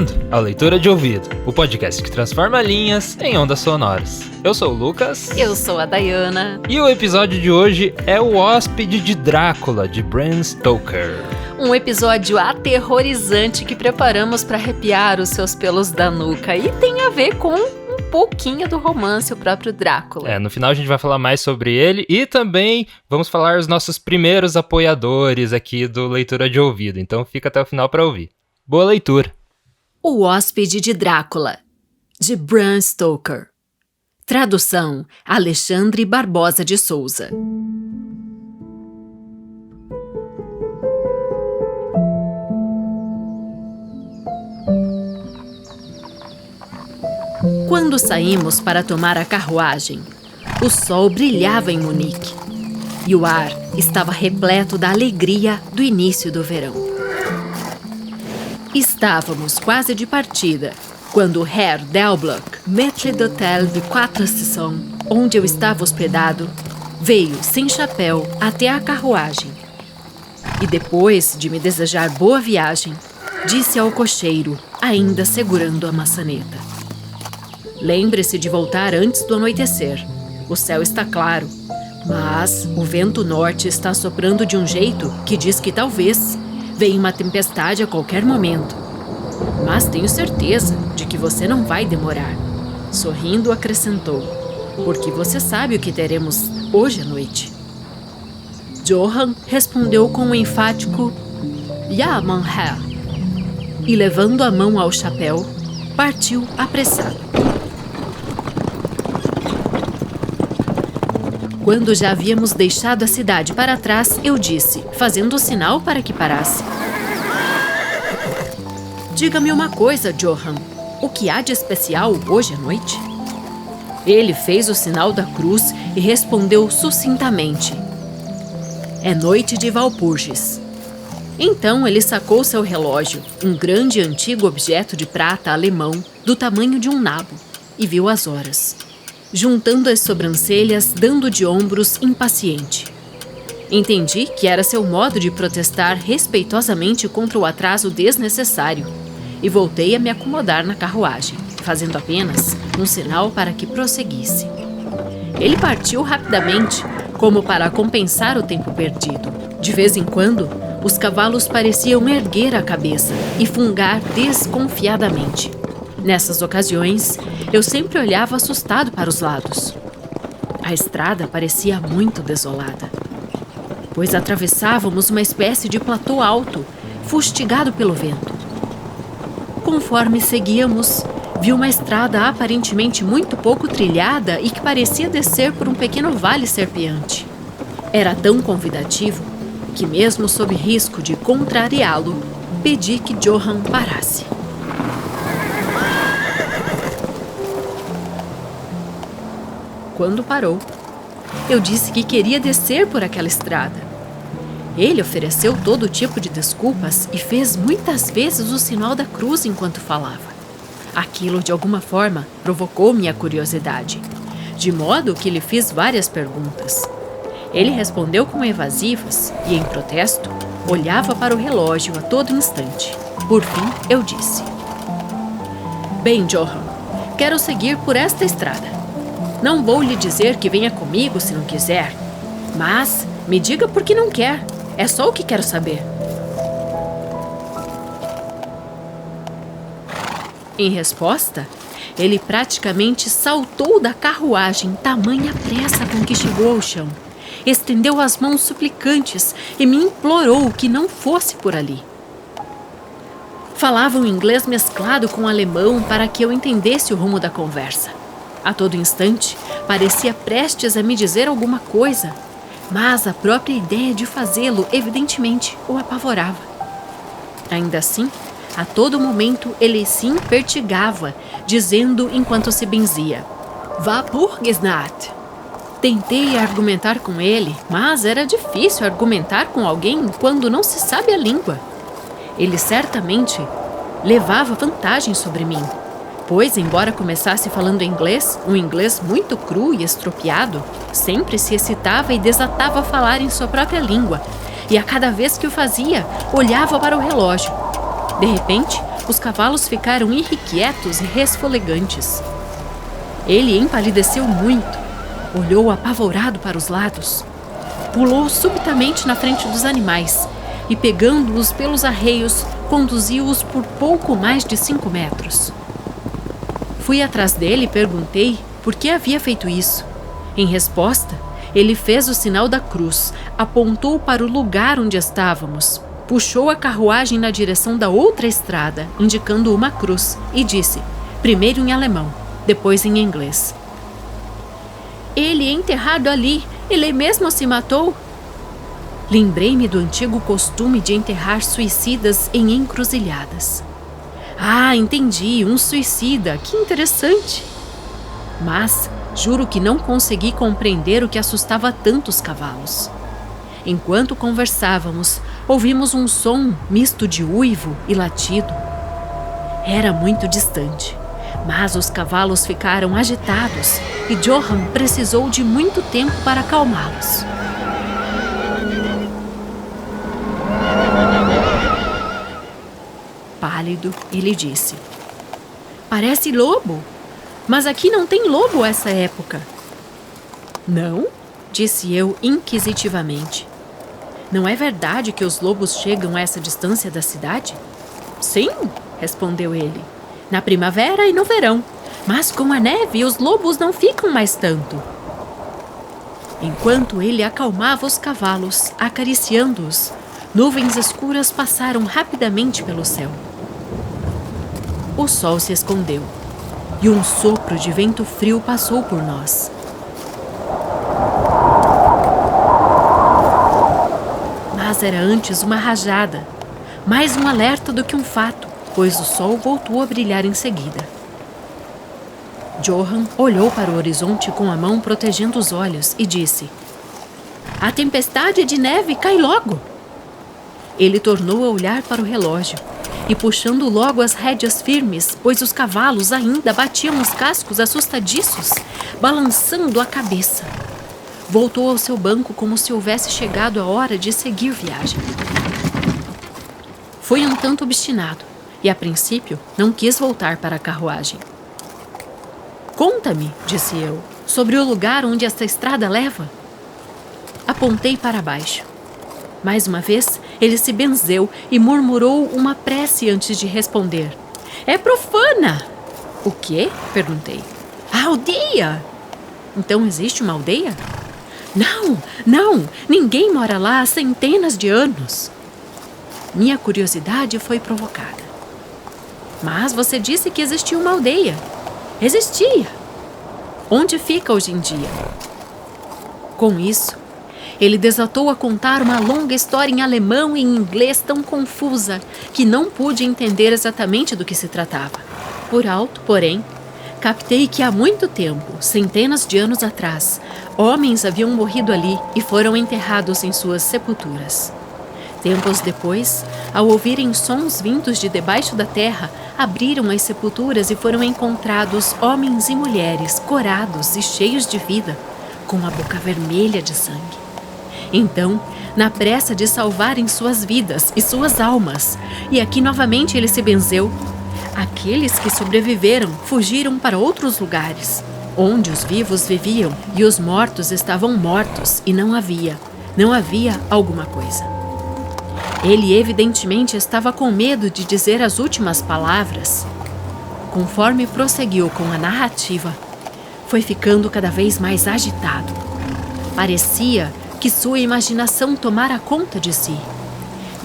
Bem-vindo ao Leitura de Ouvido, o podcast que transforma linhas em ondas sonoras. Eu sou o Lucas. Eu sou a Dayana. E o episódio de hoje é O Hóspede de Drácula, de Bram Stoker. Um episódio aterrorizante que preparamos para arrepiar os seus pelos da nuca e tem a ver com um pouquinho do romance, o próprio Drácula. No final a gente vai falar mais sobre ele e também vamos falar os nossos primeiros apoiadores aqui do Leitura de Ouvido, então fica até o final para ouvir. Boa leitura! O Hóspede de Drácula, de Bram Stoker. Tradução: Alexandre Barbosa de Souza. Quando saímos para tomar a carruagem, o sol brilhava em Munique e o ar estava repleto da alegria do início do verão. Estávamos quase de partida quando Herr Delbloch, maître d'hôtel de 4 Estações, onde eu estava hospedado, veio sem chapéu até a carruagem. E depois de me desejar boa viagem, disse ao cocheiro, ainda segurando a maçaneta: "Lembre-se de voltar antes do anoitecer. O céu está claro, mas o vento norte está soprando de um jeito que diz que talvez venha uma tempestade a qualquer momento. Mas tenho certeza de que você não vai demorar." Sorrindo, acrescentou: "Porque você sabe o que teremos hoje à noite." Johann respondeu com um enfático "Ja, mein Herr." E levando a mão ao chapéu, partiu apressado. Quando já havíamos deixado a cidade para trás, eu disse, fazendo o sinal para que parasse: "Diga-me uma coisa, Johann. O que há de especial hoje à noite?" Ele fez o sinal da cruz e respondeu sucintamente: "É noite de Walpurgis." Então ele sacou seu relógio, um grande e antigo objeto de prata alemão do tamanho de um nabo, e viu as horas, juntando as sobrancelhas, dando de ombros impaciente. Entendi que era seu modo de protestar respeitosamente contra o atraso desnecessário e voltei a me acomodar na carruagem, fazendo apenas um sinal para que prosseguisse. Ele partiu rapidamente, como para compensar o tempo perdido. De vez em quando, os cavalos pareciam erguer a cabeça e fungar desconfiadamente. Nessas ocasiões, eu sempre olhava assustado para os lados. A estrada parecia muito desolada, pois atravessávamos uma espécie de platô alto, fustigado pelo vento. Conforme seguíamos, vi uma estrada aparentemente muito pouco trilhada e que parecia descer por um pequeno vale serpeante. Era tão convidativo que, mesmo sob risco de contrariá-lo, pedi que Johann parasse. Quando parou, eu disse que queria descer por aquela estrada. Ele ofereceu todo tipo de desculpas e fez muitas vezes o sinal da cruz enquanto falava. Aquilo, de alguma forma, provocou minha curiosidade, de modo que lhe fiz várias perguntas. Ele respondeu com evasivas e, em protesto, olhava para o relógio a todo instante. Por fim, eu disse: "Bem, Johann, quero seguir por esta estrada. Não vou lhe dizer que venha comigo se não quiser, mas me diga por que não quer. É só o que quero saber." Em resposta, ele praticamente saltou da carruagem, tamanha pressa com que chegou ao chão. Estendeu as mãos suplicantes e me implorou que não fosse por ali. Falava um inglês mesclado com alemão para que eu entendesse o rumo da conversa. A todo instante, parecia prestes a me dizer alguma coisa, mas a própria ideia de fazê-lo, evidentemente, o apavorava. Ainda assim, a todo momento ele se impertigava, dizendo enquanto se benzia: "Walpurgisnacht." Tentei argumentar com ele, mas era difícil argumentar com alguém quando não se sabe a língua. Ele certamente levava vantagem sobre mim, pois, embora começasse falando inglês, um inglês muito cru e estropiado, sempre se excitava e desatava a falar em sua própria língua, e a cada vez que o fazia, olhava para o relógio. De repente, os cavalos ficaram irrequietos e resfolegantes. Ele empalideceu muito, olhou apavorado para os lados, pulou subitamente na frente dos animais e, pegando-os pelos arreios, conduziu-os por pouco mais de 5 metros. Fui atrás dele e perguntei por que havia feito isso. Em resposta, ele fez o sinal da cruz, apontou para o lugar onde estávamos, puxou a carruagem na direção da outra estrada, indicando uma cruz, e disse, primeiro em alemão, depois em inglês: "Ele é enterrado ali, ele mesmo se matou." Lembrei-me do antigo costume de enterrar suicidas em encruzilhadas. Ah, entendi, um suicida, que interessante. Mas juro que não consegui compreender o que assustava tanto os cavalos. Enquanto conversávamos, ouvimos um som misto de uivo e latido. Era muito distante, mas os cavalos ficaram agitados e Johann precisou de muito tempo para acalmá-los. Pálido, ele disse: "Parece lobo, mas aqui não tem lobo essa época." "Não?" disse eu inquisitivamente. "Não é verdade que os lobos chegam a essa distância da cidade?" "Sim", respondeu ele, "na primavera e no verão, mas com a neve os lobos não ficam mais tanto." Enquanto ele acalmava os cavalos, acariciando-os, nuvens escuras passaram rapidamente pelo céu. O sol se escondeu e um sopro de vento frio passou por nós. Mas era antes uma rajada, mais um alerta do que um fato, pois o sol voltou a brilhar em seguida. Johann olhou para o horizonte com a mão protegendo os olhos e disse: "A tempestade de neve cai logo." Ele tornou a olhar para o relógio e, puxando logo as rédeas firmes, pois os cavalos ainda batiam os cascos assustadiços, balançando a cabeça, voltou ao seu banco como se houvesse chegado a hora de seguir viagem. Foi um tanto obstinado e, a princípio, não quis voltar para a carruagem. "Conta-me", disse eu, "sobre o lugar onde esta estrada leva." Apontei para baixo. Mais uma vez, ele se benzeu e murmurou uma prece antes de responder. "É profana." "O quê?" perguntei. "A aldeia." "Então existe uma aldeia?" Não, ninguém mora lá há centenas de anos." Minha curiosidade foi provocada. "Mas você disse que existia uma aldeia." "Existia." "Onde fica hoje em dia?" Com isso, ele desatou a contar uma longa história em alemão e em inglês tão confusa que não pude entender exatamente do que se tratava. Por alto, porém, captei que há muito tempo, centenas de anos atrás, homens haviam morrido ali e foram enterrados em suas sepulturas. Tempos depois, ao ouvirem sons vindos de debaixo da terra, abriram as sepulturas e foram encontrados homens e mulheres corados e cheios de vida, com a boca vermelha de sangue. Então, na pressa de salvarem suas vidas e suas almas, e aqui novamente ele se benzeu, aqueles que sobreviveram fugiram para outros lugares, onde os vivos viviam e os mortos estavam mortos e não havia alguma coisa. Ele evidentemente estava com medo de dizer as últimas palavras. Conforme prosseguiu com a narrativa, foi ficando cada vez mais agitado. Parecia que sua imaginação tomara conta de si.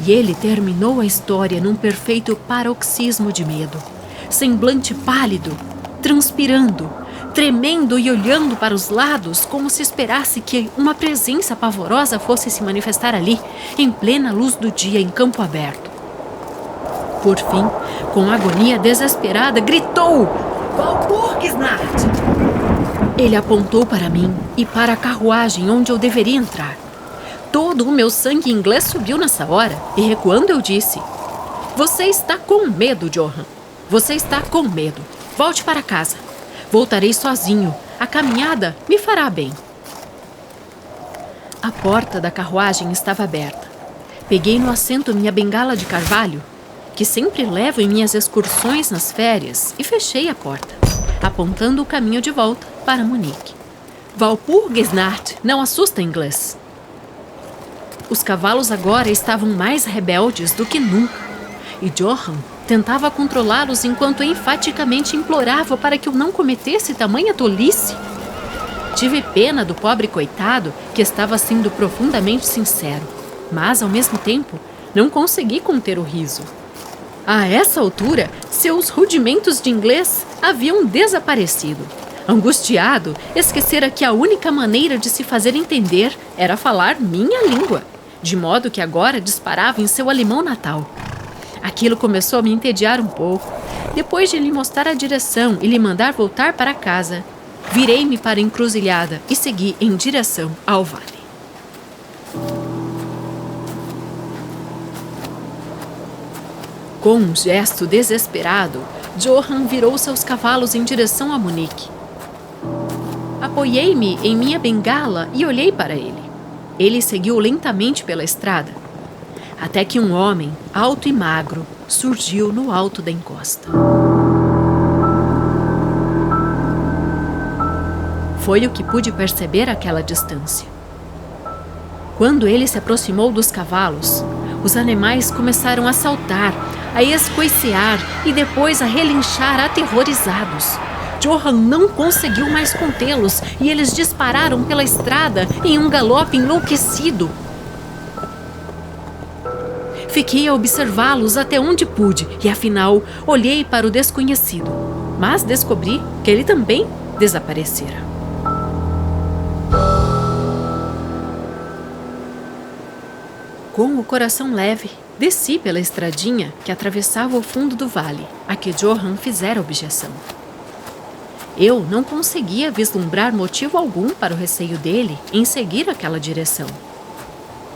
E ele terminou a história num perfeito paroxismo de medo, semblante pálido, transpirando, tremendo e olhando para os lados como se esperasse que uma presença pavorosa fosse se manifestar ali, em plena luz do dia em campo aberto. Por fim, com agonia desesperada, gritou: "Walpurgisnacht!" Ele apontou para mim e para a carruagem onde eu deveria entrar. Todo o meu sangue inglês subiu nessa hora e, recuando, eu disse: "Você está com medo, Johann. Você está com medo. Volte para casa. Voltarei sozinho. A caminhada me fará bem." A porta da carruagem estava aberta. Peguei no assento minha bengala de carvalho que sempre levo em minhas excursões nas férias, e fechei a porta, apontando o caminho de volta para Munique. Walpurgisnacht não assusta inglês. Os cavalos agora estavam mais rebeldes do que nunca, e Johann tentava controlá-los enquanto enfaticamente implorava para que eu não cometesse tamanha tolice. Tive pena do pobre coitado, que estava sendo profundamente sincero, mas, ao mesmo tempo, não consegui conter o riso. A essa altura, seus rudimentos de inglês haviam desaparecido. Angustiado, esquecera que a única maneira de se fazer entender era falar minha língua, de modo que agora disparava em seu alemão natal. Aquilo começou a me entediar um pouco. Depois de lhe mostrar a direção e lhe mandar voltar para casa, virei-me para a encruzilhada e segui em direção ao vale. Com um gesto desesperado, Johann virou seus cavalos em direção a Munique. Apoiei-me em minha bengala e olhei para ele. Ele seguiu lentamente pela estrada, até que um homem, alto e magro, surgiu no alto da encosta. Foi o que pude perceber àquela distância. Quando ele se aproximou dos cavalos, os animais começaram a saltar, a escoicear e depois a relinchar aterrorizados. Johann não conseguiu mais contê-los e eles dispararam pela estrada em um galope enlouquecido. Fiquei a observá-los até onde pude e, afinal, olhei para o desconhecido, mas descobri que ele também desaparecera. Com o coração leve, desci pela estradinha que atravessava o fundo do vale, a que Johann fizera objeção. Eu não conseguia vislumbrar motivo algum para o receio dele em seguir aquela direção.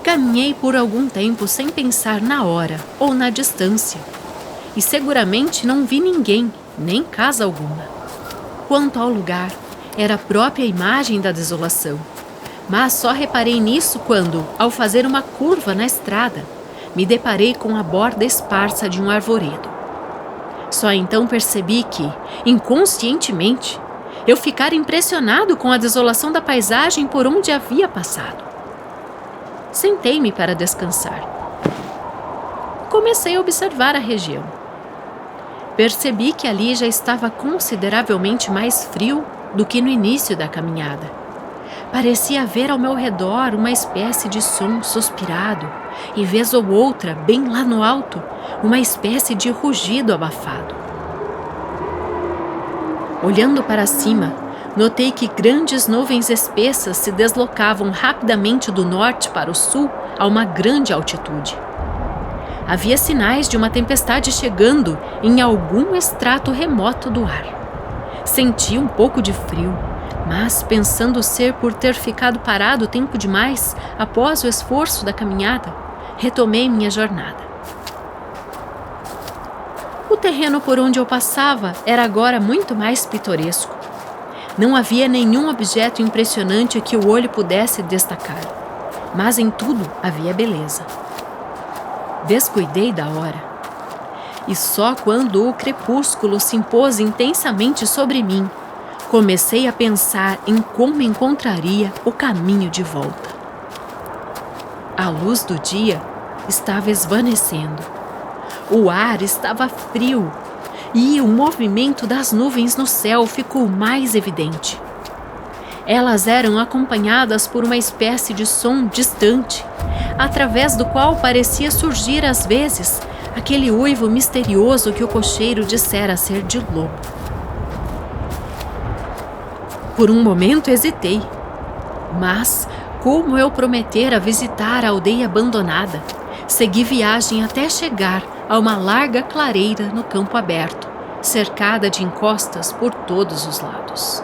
Caminhei por algum tempo sem pensar na hora ou na distância, e seguramente não vi ninguém, nem casa alguma. Quanto ao lugar, era a própria imagem da desolação, mas só reparei nisso quando, ao fazer uma curva na estrada, me deparei com a borda esparsa de um arvoredo. Só então percebi que, inconscientemente, eu ficara impressionado com a desolação da paisagem por onde havia passado. Sentei-me para descansar. Comecei a observar a região. Percebi que ali já estava consideravelmente mais frio do que no início da caminhada. Parecia haver ao meu redor uma espécie de som suspirado e, vez ou outra, bem lá no alto, uma espécie de rugido abafado. Olhando para cima, notei que grandes nuvens espessas se deslocavam rapidamente do norte para o sul a uma grande altitude. Havia sinais de uma tempestade chegando em algum estrato remoto do ar. Senti um pouco de frio, mas, pensando ser por ter ficado parado tempo demais após o esforço da caminhada, retomei minha jornada. O terreno por onde eu passava era agora muito mais pitoresco. Não havia nenhum objeto impressionante que o olho pudesse destacar, mas em tudo havia beleza. Descuidei da hora, e só quando o crepúsculo se impôs intensamente sobre mim, comecei a pensar em como encontraria o caminho de volta. A luz do dia estava esvanecendo. O ar estava frio e o movimento das nuvens no céu ficou mais evidente. Elas eram acompanhadas por uma espécie de som distante, através do qual parecia surgir às vezes aquele uivo misterioso que o cocheiro dissera ser de lobo. Por um momento hesitei, mas, como eu prometera visitar a aldeia abandonada, segui viagem até chegar a uma larga clareira no campo aberto, cercada de encostas por todos os lados.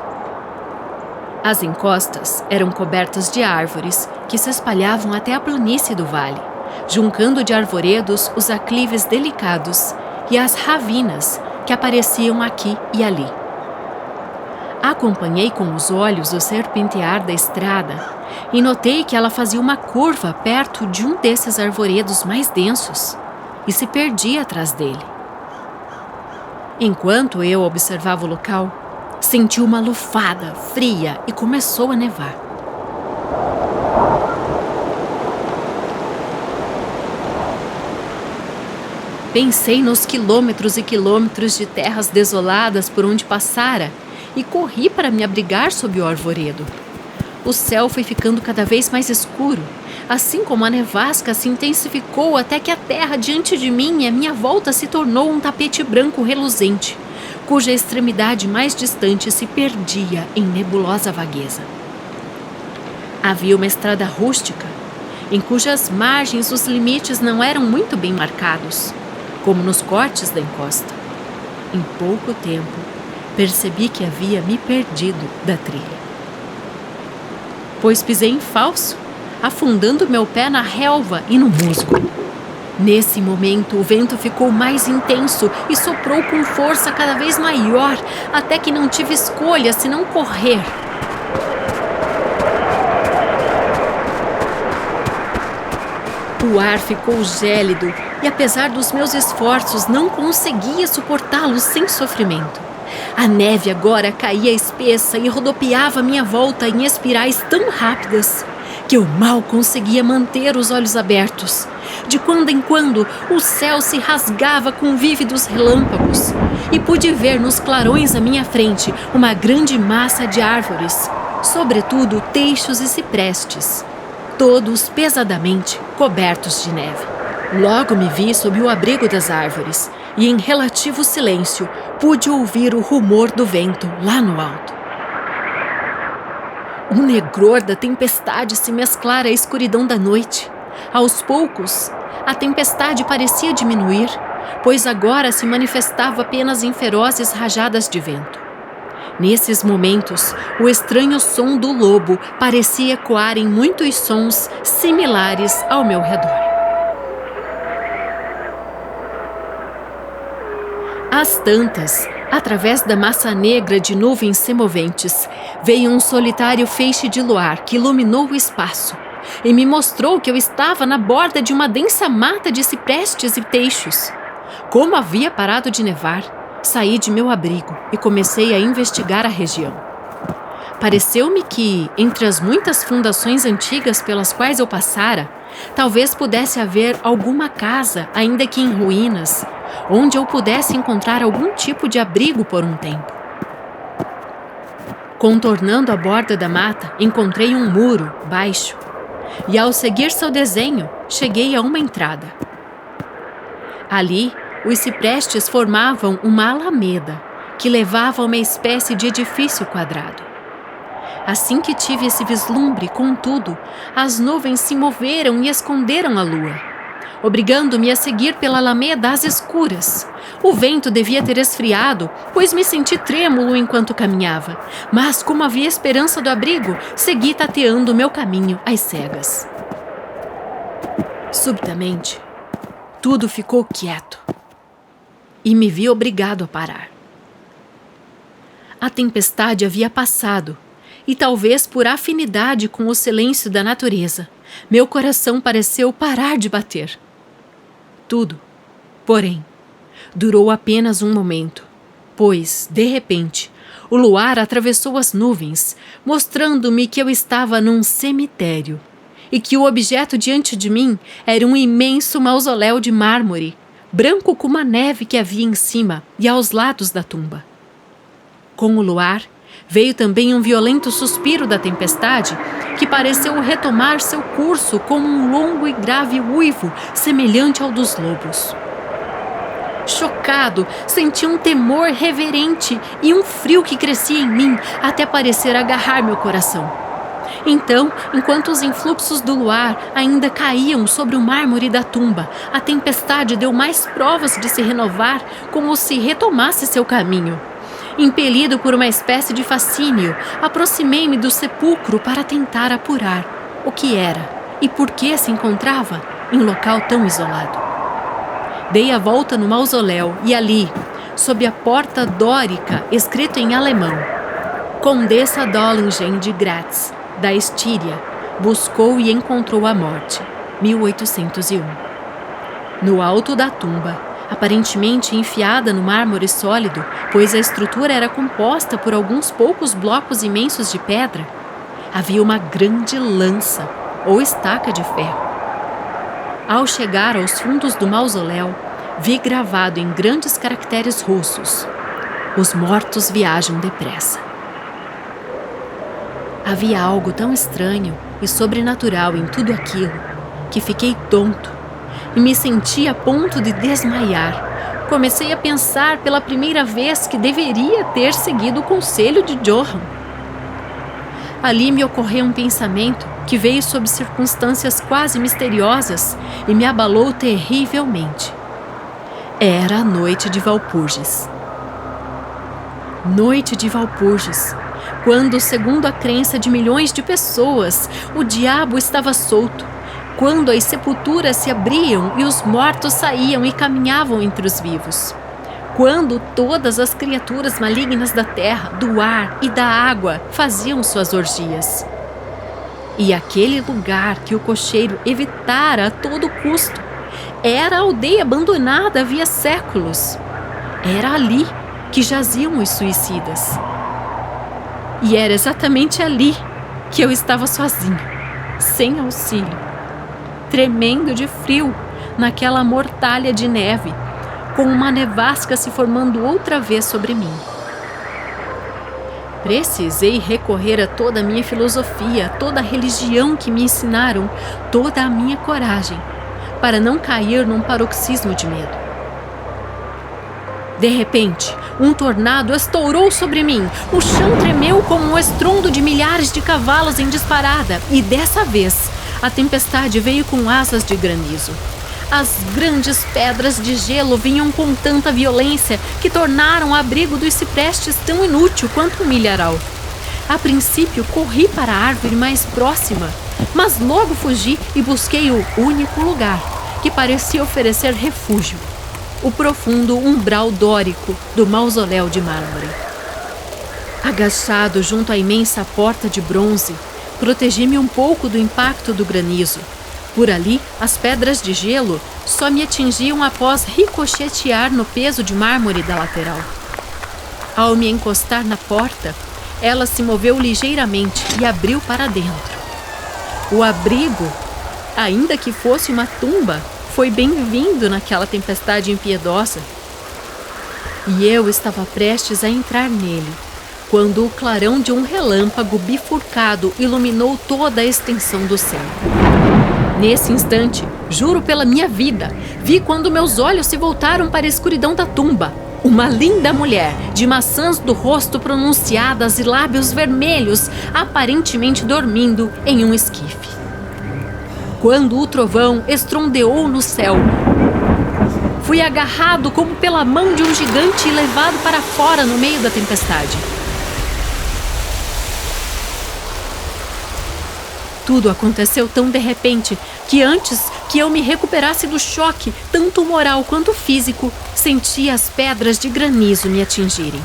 As encostas eram cobertas de árvores que se espalhavam até a planície do vale, juncando de arvoredos os aclives delicados e as ravinas que apareciam aqui e ali. Acompanhei com os olhos o serpentear da estrada e notei que ela fazia uma curva perto de um desses arvoredos mais densos. e se perdia atrás dele. Enquanto eu observava o local, senti uma lufada fria e começou a nevar. Pensei nos quilômetros e quilômetros de terras desoladas por onde passara e corri para me abrigar sob o arvoredo. O céu foi ficando cada vez mais escuro, assim como a nevasca se intensificou até que a terra diante de mim e à minha volta se tornou um tapete branco reluzente, cuja extremidade mais distante se perdia em nebulosa vagueza. Havia uma estrada rústica, em cujas margens os limites não eram muito bem marcados, como nos cortes da encosta. Em pouco tempo, percebi que havia me perdido da trilha. Pois pisei em falso, afundando meu pé na relva e no musgo. Nesse momento, o vento ficou mais intenso e soprou com força cada vez maior, até que não tive escolha senão correr. O ar ficou gélido e, apesar dos meus esforços, não conseguia suportá-lo sem sofrimento. A neve agora caía espessa e rodopiava à minha volta em espirais tão rápidas que eu mal conseguia manter os olhos abertos. De quando em quando, o céu se rasgava com vívidos relâmpagos e pude ver nos clarões à minha frente uma grande massa de árvores, sobretudo teixos e ciprestes, todos pesadamente cobertos de neve. Logo me vi sob o abrigo das árvores e, em relativo silêncio, pude ouvir o rumor do vento lá no alto. O negror da tempestade se mesclara à escuridão da noite. Aos poucos, a tempestade parecia diminuir, pois agora se manifestava apenas em ferozes rajadas de vento. Nesses momentos, o estranho som do lobo parecia ecoar em muitos sons similares ao meu redor. Às tantas, através da massa negra de nuvens semoventes, veio um solitário feixe de luar que iluminou o espaço e me mostrou que eu estava na borda de uma densa mata de ciprestes e teixos. Como havia parado de nevar, saí de meu abrigo e comecei a investigar a região. Pareceu-me que, entre as muitas fundações antigas pelas quais eu passara, talvez pudesse haver alguma casa, ainda que em ruínas, onde eu pudesse encontrar algum tipo de abrigo por um tempo. Contornando a borda da mata, encontrei um muro baixo e, ao seguir seu desenho, cheguei a uma entrada. Ali, os ciprestes formavam uma alameda que levava a uma espécie de edifício quadrado. Assim que tive esse vislumbre, contudo, as nuvens se moveram e esconderam a lua, obrigando-me a seguir pela alameda às escuras. O vento devia ter esfriado, pois me senti trêmulo enquanto caminhava, mas, como havia esperança do abrigo, segui tateando o meu caminho às cegas. Subitamente, tudo ficou quieto e me vi obrigado a parar. A tempestade havia passado e, talvez por afinidade com o silêncio da natureza, meu coração pareceu parar de bater. Tudo, porém, durou apenas um momento, pois, de repente, o luar atravessou as nuvens, mostrando-me que eu estava num cemitério e que o objeto diante de mim era um imenso mausoléu de mármore, branco como a neve que havia em cima e aos lados da tumba. Com o luar, veio também um violento suspiro da tempestade que pareceu retomar seu curso como um longo e grave uivo semelhante ao dos lobos. Chocado, senti um temor reverente e um frio que crescia em mim até parecer agarrar meu coração. Então, enquanto os influxos do luar ainda caíam sobre o mármore da tumba, a tempestade deu mais provas de se renovar, como se retomasse seu caminho. Impelido por uma espécie de fascínio, aproximei-me do sepulcro para tentar apurar o que era e por que se encontrava em local tão isolado. Dei a volta no mausoléu e ali, sob a porta dórica, escrito em alemão, Condessa Dollingen de Gratz, da Estíria, buscou e encontrou a morte, 1801. No alto da tumba, aparentemente enfiada no mármore sólido, pois a estrutura era composta por alguns poucos blocos imensos de pedra, havia uma grande lança ou estaca de ferro. Ao chegar aos fundos do mausoléu, vi gravado em grandes caracteres russos: os mortos viajam depressa. Havia algo tão estranho e sobrenatural em tudo aquilo que fiquei tonto e me senti a ponto de desmaiar. Comecei a pensar pela primeira vez que deveria ter seguido o conselho de Johann. Ali me ocorreu um pensamento que veio sob circunstâncias quase misteriosas e me abalou terrivelmente. Era a noite de Walpurgis. Noite de Walpurgis, quando, segundo a crença de milhões de pessoas, o diabo estava solto, quando as sepulturas se abriam e os mortos saíam e caminhavam entre os vivos, quando todas as criaturas malignas da terra, do ar e da água faziam suas orgias. E aquele lugar que o cocheiro evitara a todo custo era a aldeia abandonada havia séculos. Era ali que jaziam os suicidas. E era exatamente ali que eu estava sozinho, sem auxílio, tremendo de frio naquela mortalha de neve, com uma nevasca se formando outra vez sobre mim. Precisei recorrer a toda a minha filosofia, toda a religião que me ensinaram, toda a minha coragem, para não cair num paroxismo de medo. De repente, um tornado estourou sobre mim. O chão tremeu como um estrondo de milhares de cavalos em disparada. E dessa vez, a tempestade veio com asas de granizo. As grandes pedras de gelo vinham com tanta violência que tornaram o abrigo dos ciprestes tão inútil quanto um milharal. A princípio, corri para a árvore mais próxima, mas logo fugi e busquei o único lugar que parecia oferecer refúgio: o profundo umbral dórico do mausoléu de mármore. Agachado junto à imensa porta de bronze, protegi-me um pouco do impacto do granizo. Por ali, as pedras de gelo só me atingiam após ricochetear no peso de mármore da lateral. Ao me encostar na porta, ela se moveu ligeiramente e abriu para dentro. O abrigo, ainda que fosse uma tumba, foi bem-vindo naquela tempestade impiedosa. E eu estava prestes a entrar nele, quando o clarão de um relâmpago bifurcado iluminou toda a extensão do céu. Nesse instante, juro pela minha vida, vi quando meus olhos se voltaram para a escuridão da tumba, uma linda mulher, de maçãs do rosto pronunciadas e lábios vermelhos, aparentemente dormindo em um esquife. Quando o trovão estrondeou no céu, fui agarrado como pela mão de um gigante e levado para fora no meio da tempestade. Tudo aconteceu tão de repente que antes que eu me recuperasse do choque, tanto moral quanto físico, senti as pedras de granizo me atingirem.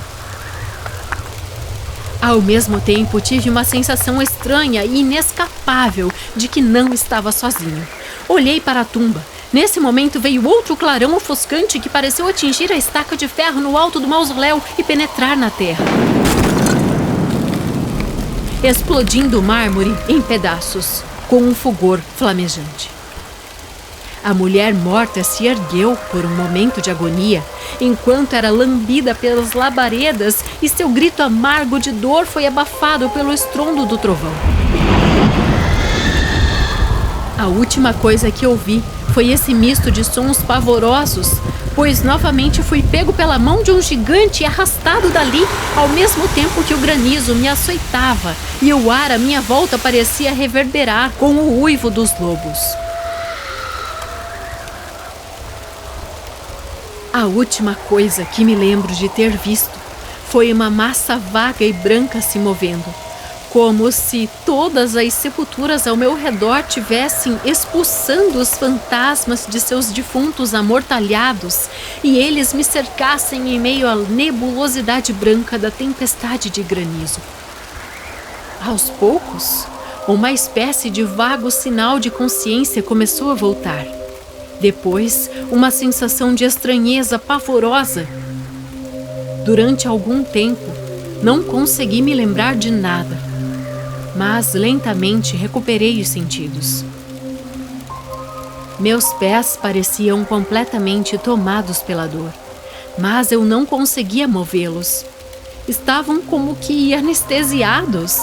Ao mesmo tempo, tive uma sensação estranha e inescapável de que não estava sozinho. Olhei para a tumba. Nesse momento veio outro clarão ofuscante que pareceu atingir a estaca de ferro no alto do mausoléu e penetrar na terra, explodindo o mármore em pedaços, com um fulgor flamejante. A mulher morta se ergueu por um momento de agonia, enquanto era lambida pelas labaredas, e seu grito amargo de dor foi abafado pelo estrondo do trovão. A última coisa que ouvi foi esse misto de sons pavorosos, pois novamente fui pego pela mão de um gigante e arrastado dali, ao mesmo tempo que o granizo me açoitava e o ar à minha volta parecia reverberar com o uivo dos lobos. A última coisa que me lembro de ter visto foi uma massa vaga e branca se movendo, como se todas as sepulturas ao meu redor tivessem expulsando os fantasmas de seus defuntos amortalhados e eles me cercassem em meio à nebulosidade branca da tempestade de granizo. Aos poucos, uma espécie de vago sinal de consciência começou a voltar. Depois, uma sensação de estranheza pavorosa. Durante algum tempo, não consegui me lembrar de nada, mas lentamente recuperei os sentidos. Meus pés pareciam completamente tomados pela dor, mas eu não conseguia movê-los. Estavam como que anestesiados.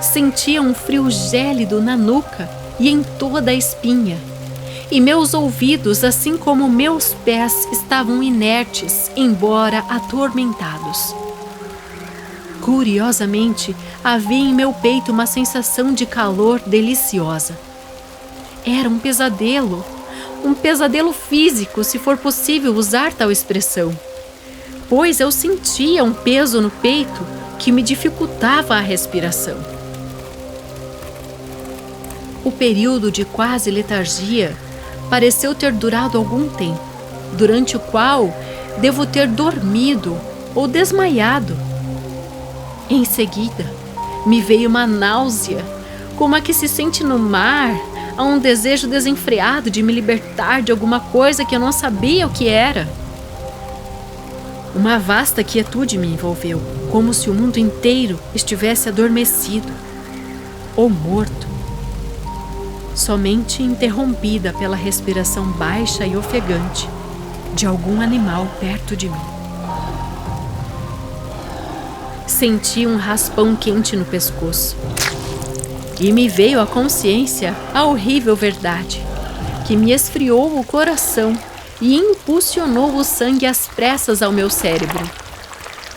Sentia um frio gélido na nuca e em toda a espinha. E meus ouvidos, assim como meus pés, estavam inertes, embora atormentados. Curiosamente, havia em meu peito uma sensação de calor deliciosa. Era um pesadelo físico, se for possível usar tal expressão, pois eu sentia um peso no peito que me dificultava a respiração. O período de quase letargia pareceu ter durado algum tempo, durante o qual devo ter dormido ou desmaiado. Em seguida, me veio uma náusea, como a que se sente no mar, a um desejo desenfreado de me libertar de alguma coisa que eu não sabia o que era. Uma vasta quietude me envolveu, como se o mundo inteiro estivesse adormecido ou morto, somente interrompida pela respiração baixa e ofegante de algum animal perto de mim. Senti um raspão quente no pescoço e me veio à consciência a horrível verdade, que me esfriou o coração e impulsionou o sangue às pressas ao meu cérebro.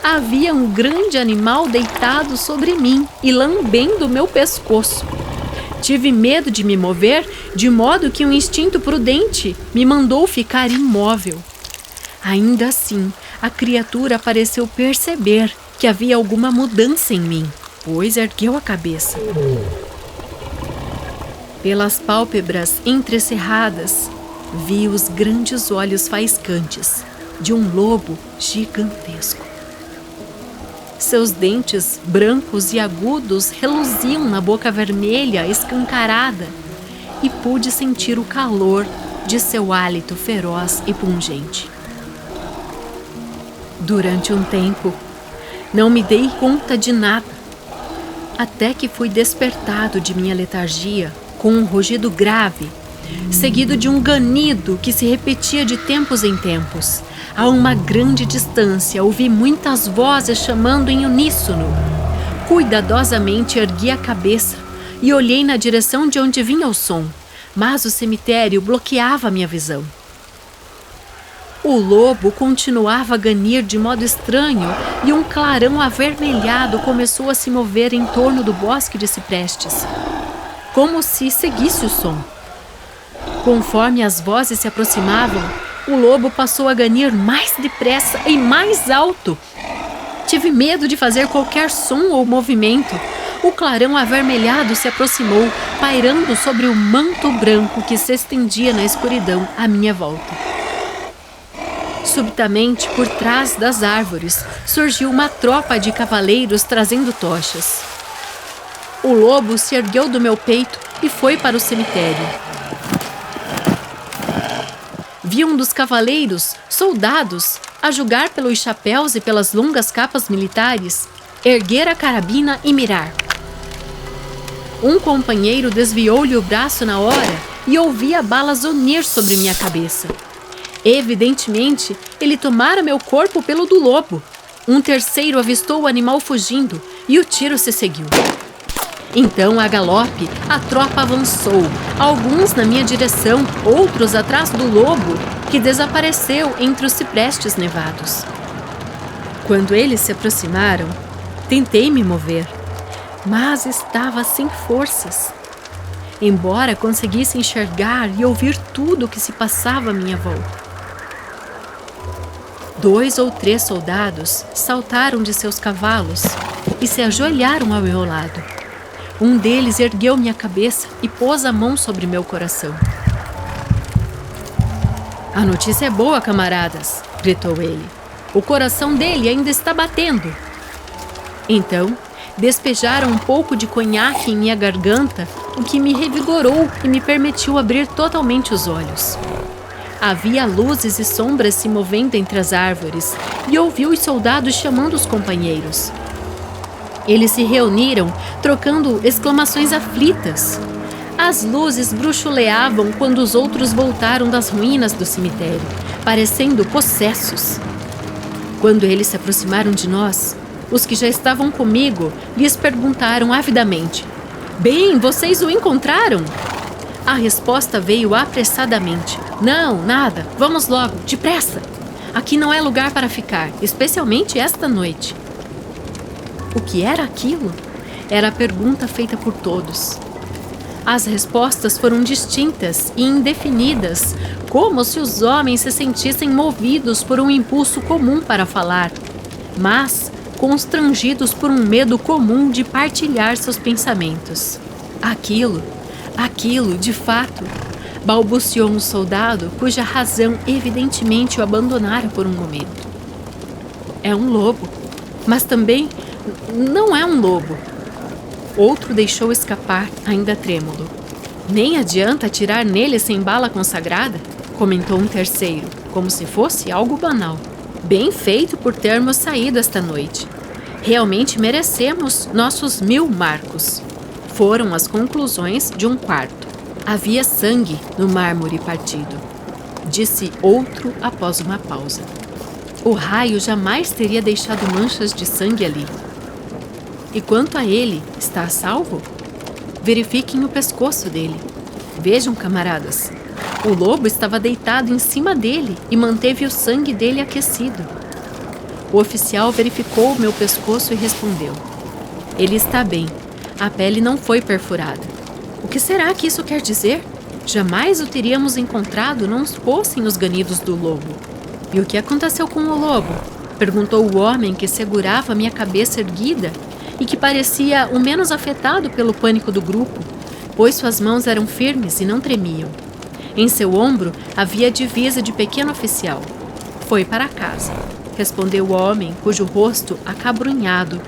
Havia um grande animal deitado sobre mim e lambendo meu pescoço. Tive medo de me mover, de modo que um instinto prudente me mandou ficar imóvel. Ainda assim, a criatura pareceu perceber que havia alguma mudança em mim, pois ergueu a cabeça. Pelas pálpebras entrecerradas, vi os grandes olhos faiscantes de um lobo gigantesco. Seus dentes brancos e agudos reluziam na boca vermelha escancarada e pude sentir o calor de seu hálito feroz e pungente. Durante um tempo, não me dei conta de nada, até que fui despertado de minha letargia com um rugido grave, seguido de um ganido que se repetia de tempos em tempos. A uma grande distância, ouvi muitas vozes chamando em uníssono. Cuidadosamente ergui a cabeça e olhei na direção de onde vinha o som, mas o cemitério bloqueava minha visão. O lobo continuava a ganir de modo estranho e um clarão avermelhado começou a se mover em torno do bosque de ciprestes, como se seguisse o som. Conforme as vozes se aproximavam, o lobo passou a ganir mais depressa e mais alto. Tive medo de fazer qualquer som ou movimento. O clarão avermelhado se aproximou, pairando sobre o manto branco que se estendia na escuridão à minha volta. Subitamente, por trás das árvores, surgiu uma tropa de cavaleiros trazendo tochas. O lobo se ergueu do meu peito e foi para o cemitério. Vi um dos cavaleiros, soldados, a julgar pelos chapéus e pelas longas capas militares, erguer a carabina e mirar. Um companheiro desviou-lhe o braço na hora e ouvi a bala zunir sobre minha cabeça. Evidentemente, ele tomara meu corpo pelo do lobo. Um terceiro avistou o animal fugindo e o tiro se seguiu. Então, a galope, a tropa avançou, alguns na minha direção, outros atrás do lobo, que desapareceu entre os ciprestes nevados. Quando eles se aproximaram, tentei me mover, mas estava sem forças. Embora conseguisse enxergar e ouvir tudo o que se passava à minha volta. 2 ou 3 soldados saltaram de seus cavalos e se ajoelharam ao meu lado. Um deles ergueu minha cabeça e pôs a mão sobre meu coração. "A notícia é boa, camaradas", gritou ele. "O coração dele ainda está batendo." Então, despejaram um pouco de conhaque em minha garganta, o que me revigorou e me permitiu abrir totalmente os olhos. Havia luzes e sombras se movendo entre as árvores e ouviu os soldados chamando os companheiros. Eles se reuniram, trocando exclamações aflitas. As luzes bruxuleavam quando os outros voltaram das ruínas do cemitério, parecendo possessos. Quando eles se aproximaram de nós, os que já estavam comigo lhes perguntaram avidamente: "Bem, vocês o encontraram?" A resposta veio apressadamente: "Não, nada. Vamos logo, depressa. Aqui não é lugar para ficar, especialmente esta noite." O que era aquilo? Era a pergunta feita por todos. As respostas foram distintas e indefinidas, como se os homens se sentissem movidos por um impulso comum para falar, mas constrangidos por um medo comum de partilhar seus pensamentos. Aquilo, de fato, balbuciou um soldado cuja razão evidentemente o abandonara por um momento. É um lobo, mas também não é um lobo. Outro deixou escapar, ainda trêmulo. Nem adianta atirar nele sem bala consagrada, comentou um terceiro, como se fosse algo banal. Bem feito por termos saído esta noite. Realmente merecemos nossos 1000 marcos. Foram as conclusões de um quarto. Havia sangue no mármore partido, disse outro após uma pausa. O raio jamais teria deixado manchas de sangue ali. E quanto a ele, está a salvo? Verifiquem o pescoço dele. Vejam, camaradas, o lobo estava deitado em cima dele e manteve o sangue dele aquecido. O oficial verificou o meu pescoço e respondeu: "Ele está bem. A pele não foi perfurada." O que será que isso quer dizer? Jamais o teríamos encontrado não fossem os ganidos do lobo. E o que aconteceu com o lobo? Perguntou o homem que segurava minha cabeça erguida e que parecia o menos afetado pelo pânico do grupo, pois suas mãos eram firmes e não tremiam. Em seu ombro havia a divisa de pequeno oficial. "Foi para casa", respondeu o homem, cujo rosto, acabrunhado,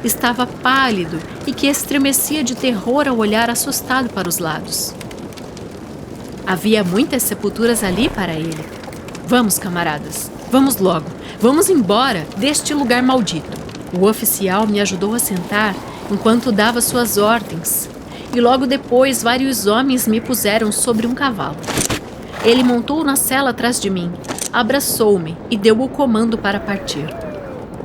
estava pálido e que estremecia de terror ao olhar assustado para os lados. Havia muitas sepulturas ali para ele. "Vamos, camaradas, vamos logo, vamos embora deste lugar maldito." O oficial me ajudou a sentar enquanto dava suas ordens, e logo depois vários homens me puseram sobre um cavalo. Ele montou na sela atrás de mim, abraçou-me e deu o comando para partir.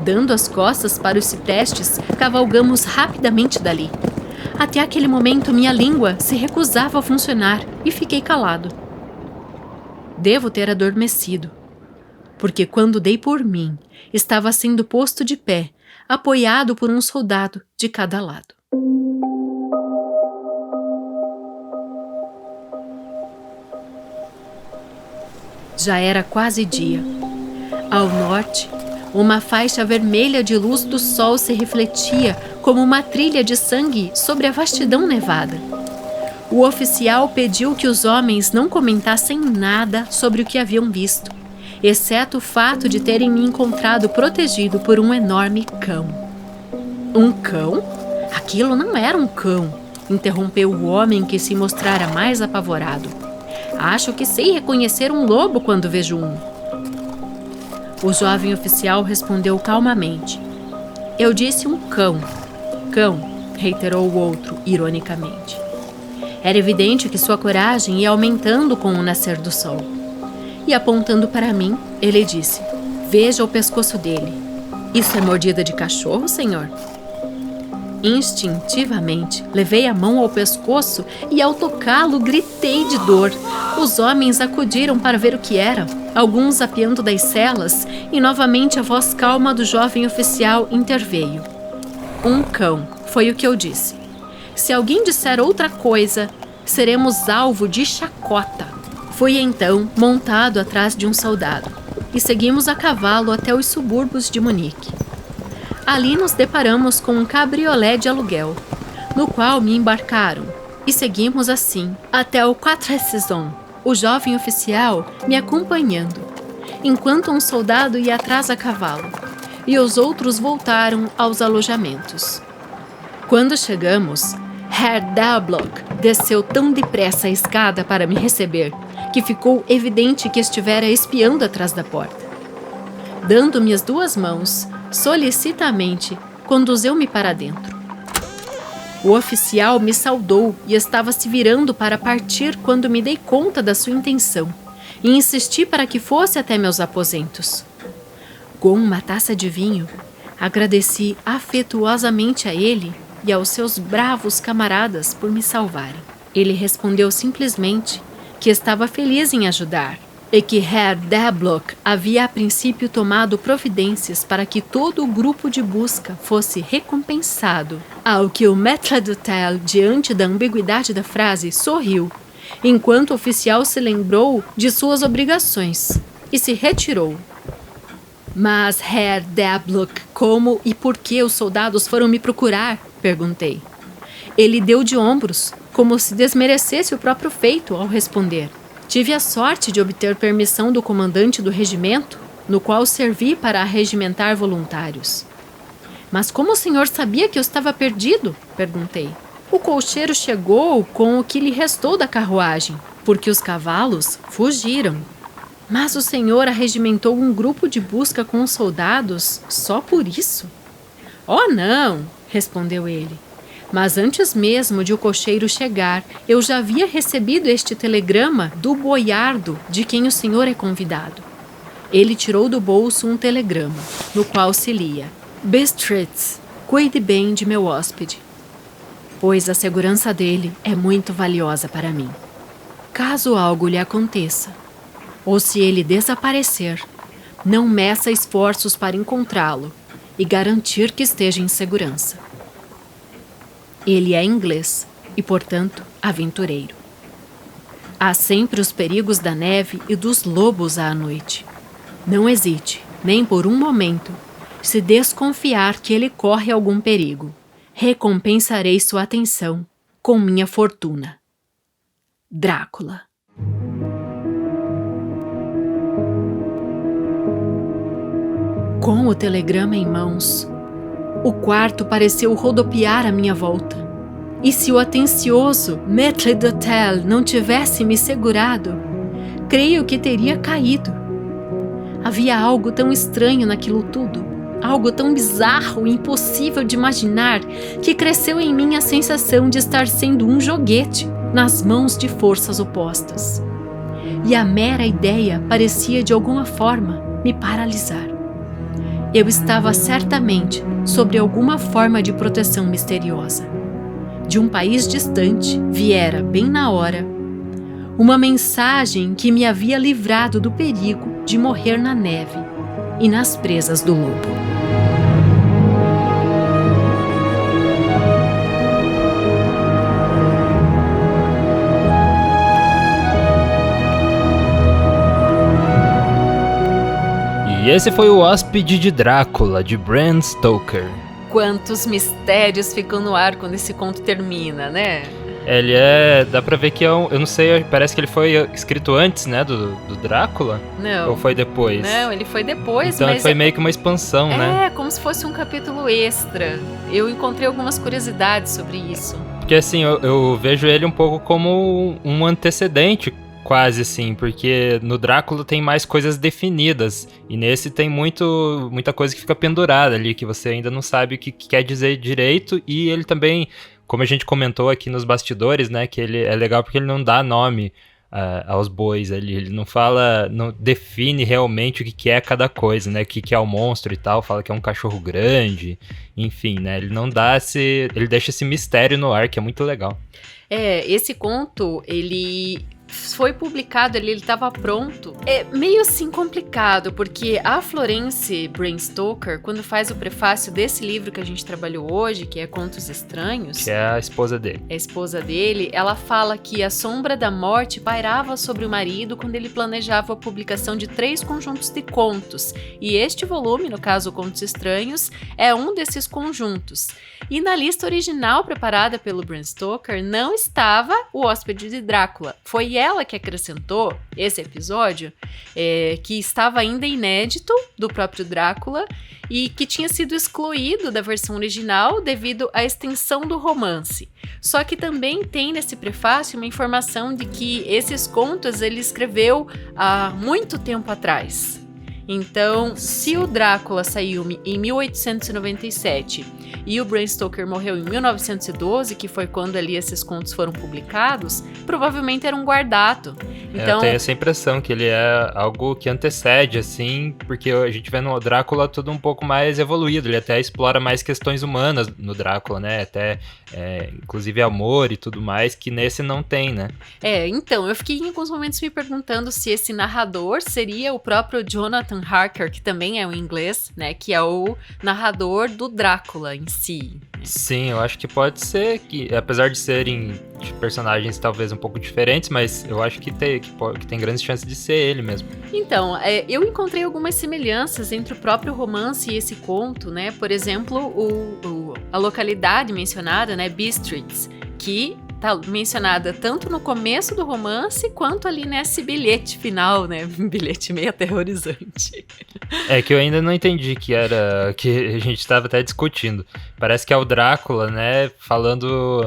Dando as costas para os ciprestes, cavalgamos rapidamente dali. Até aquele momento minha língua se recusava a funcionar e fiquei calado. Devo ter adormecido, porque quando dei por mim, estava sendo posto de pé, apoiado por um soldado de cada lado. Já era quase dia. Ao norte, uma faixa vermelha de luz do sol se refletia como uma trilha de sangue sobre a vastidão nevada. O oficial pediu que os homens não comentassem nada sobre o que haviam visto, exceto o fato de terem me encontrado protegido por um enorme cão. "Um cão? Aquilo não era um cão", interrompeu o homem que se mostrara mais apavorado. "Acho que sei reconhecer um lobo quando vejo um." O jovem oficial respondeu calmamente: "Eu disse um cão." "Cão", reiterou o outro, ironicamente. Era evidente que sua coragem ia aumentando com o nascer do sol. E apontando para mim, ele disse: "Veja o pescoço dele. Isso é mordida de cachorro, senhor?" Instintivamente, levei a mão ao pescoço e ao tocá-lo gritei de dor. Os homens acudiram para ver o que era, alguns apeando das celas, e novamente a voz calma do jovem oficial interveio. "Um cão", foi o que eu disse. "Se alguém disser outra coisa, seremos alvo de chacota." Fui então montado atrás de um soldado e seguimos a cavalo até os subúrbios de Munique. Ali nos deparamos com um cabriolé de aluguel, no qual me embarcaram, e seguimos assim até o Quatre Saisons, o jovem oficial me acompanhando, enquanto um soldado ia atrás a cavalo, e os outros voltaram aos alojamentos. Quando chegamos, Herr D'Albloch desceu tão depressa a escada para me receber que ficou evidente que estivera espiando atrás da porta. Dando-me as 2 mãos, solicitamente, conduziu-me para dentro. O oficial me saudou e estava se virando para partir quando me dei conta da sua intenção e insisti para que fosse até meus aposentos. Com uma taça de vinho, agradeci afetuosamente a ele e aos seus bravos camaradas por me salvarem. Ele respondeu simplesmente que estava feliz em ajudar e que Herr Dablock havia a princípio tomado providências para que todo o grupo de busca fosse recompensado, ao que o maître d'hôtel, diante da ambiguidade da frase, sorriu, enquanto o oficial se lembrou de suas obrigações e se retirou. Mas, Herr Dablock, como e por que os soldados foram me procurar? Perguntei. Ele deu de ombros, como se desmerecesse o próprio feito ao responder. Tive a sorte de obter permissão do comandante do regimento, no qual servi para arregimentar voluntários. Mas como o senhor sabia que eu estava perdido? Perguntei. O cocheiro chegou com o que lhe restou da carruagem, porque os cavalos fugiram. Mas o senhor arregimentou um grupo de busca com os soldados só por isso? Oh, não, respondeu ele. Mas antes mesmo de o cocheiro chegar, eu já havia recebido este telegrama do boiardo de quem o senhor é convidado. Ele tirou do bolso um telegrama, no qual se lia: Bistritz, cuide bem de meu hóspede, pois a segurança dele é muito valiosa para mim. Caso algo lhe aconteça, ou se ele desaparecer, não meça esforços para encontrá-lo e garantir que esteja em segurança. Ele é inglês e, portanto, aventureiro. Há sempre os perigos da neve e dos lobos à noite. Não hesite, nem por um momento, se desconfiar que ele corre algum perigo. Recompensarei sua atenção com minha fortuna. Drácula. Com o telegrama em mãos, o quarto pareceu rodopiar à minha volta. E se o atencioso maître d'hôtel não tivesse me segurado, creio que teria caído. Havia algo tão estranho naquilo tudo, algo tão bizarro e impossível de imaginar, que cresceu em mim a sensação de estar sendo um joguete nas mãos de forças opostas. E a mera ideia parecia de alguma forma me paralisar. Eu estava certamente sobre alguma forma de proteção misteriosa. De um país distante, viera, bem na hora, uma mensagem que me havia livrado do perigo de morrer na neve e nas presas do lobo. E esse foi o Hóspede de Drácula, de Bram Stoker. Quantos mistérios ficam no ar quando esse conto termina, né? Ele dá pra ver que eu não sei, parece que ele foi escrito antes, né, do Drácula? Não. Ou foi depois? Não, ele foi depois, então mas... foi meio que uma expansão, né? É, como se fosse um capítulo extra. Eu encontrei algumas curiosidades sobre isso. Porque assim, eu vejo ele um pouco como um antecedente, quase assim, porque no Drácula tem mais coisas definidas, e nesse tem muita coisa que fica pendurada ali, que você ainda não sabe o que quer dizer direito, e ele também, como a gente comentou aqui nos bastidores, né, que ele é legal porque ele não dá nome aos bois ali, ele não fala, não define realmente o que é cada coisa, né, o que é o monstro e tal, fala que é um cachorro grande, enfim, né, ele não dá ele deixa esse mistério no ar, que é muito legal. Esse conto, ele foi publicado, ele estava pronto. É meio assim complicado, porque a Florence Bram Stoker, quando faz o prefácio desse livro que a gente trabalhou hoje, que é Contos Estranhos, que é a esposa dele. A esposa dele, ela fala que a sombra da morte pairava sobre o marido quando ele planejava a publicação de 3 conjuntos de contos. E este volume, no caso Contos Estranhos, é um desses conjuntos. E na lista original preparada pelo Bram Stoker não estava o Hóspede de Drácula. Foi ela que acrescentou esse episódio, que estava ainda inédito do próprio Drácula e que tinha sido excluído da versão original devido à extensão do romance. Só que também tem nesse prefácio uma informação de que esses contos ele escreveu há muito tempo atrás. Então, se o Drácula saiu em 1897 e o Bram Stoker morreu em 1912, que foi quando ali esses contos foram publicados, provavelmente era um guardato. Então, eu tenho essa impressão que ele é algo que antecede, assim, porque a gente vê no Drácula tudo um pouco mais evoluído, ele até explora mais questões humanas no Drácula, né, até inclusive amor e tudo mais, que nesse não tem, né. Então, eu fiquei em alguns momentos me perguntando se esse narrador seria o próprio Jonathan Harker, que também é um inglês, né, que é o narrador do Drácula em si. Sim, eu acho que pode ser, que apesar de serem personagens talvez um pouco diferentes, mas eu acho que tem grandes chances de ser ele mesmo. Então, eu encontrei algumas semelhanças entre o próprio romance e esse conto, né? Por exemplo, a localidade mencionada, né, Bistritz, que tá mencionada tanto no começo do romance quanto ali nesse bilhete final, né? Um bilhete meio aterrorizante. É que eu ainda não entendi que a gente estava até discutindo. Parece que é o Drácula, né? Falando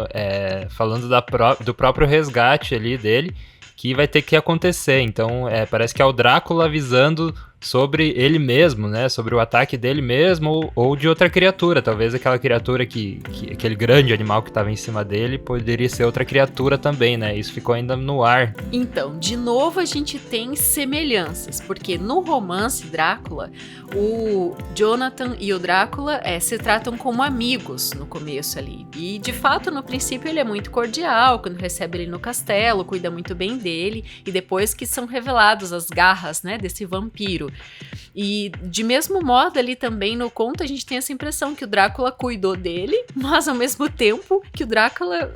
do próprio resgate ali dele, que vai ter que acontecer. Então, parece que é o Drácula avisando sobre ele mesmo, né? Sobre o ataque dele mesmo ou de outra criatura. Talvez aquela criatura aquele grande animal que estava em cima dele poderia ser outra criatura também, né? Isso ficou ainda no ar. Então, de novo a gente tem semelhanças, porque no romance Drácula, o Jonathan e o Drácula se tratam como amigos no começo ali. E, de fato, no princípio ele é muito cordial, quando recebe ele no castelo, cuida muito bem dele, e depois que são reveladas as garras, né, desse vampiro. E de mesmo modo ali também no conto a gente tem essa impressão que o Drácula cuidou dele, mas ao mesmo tempo que o Drácula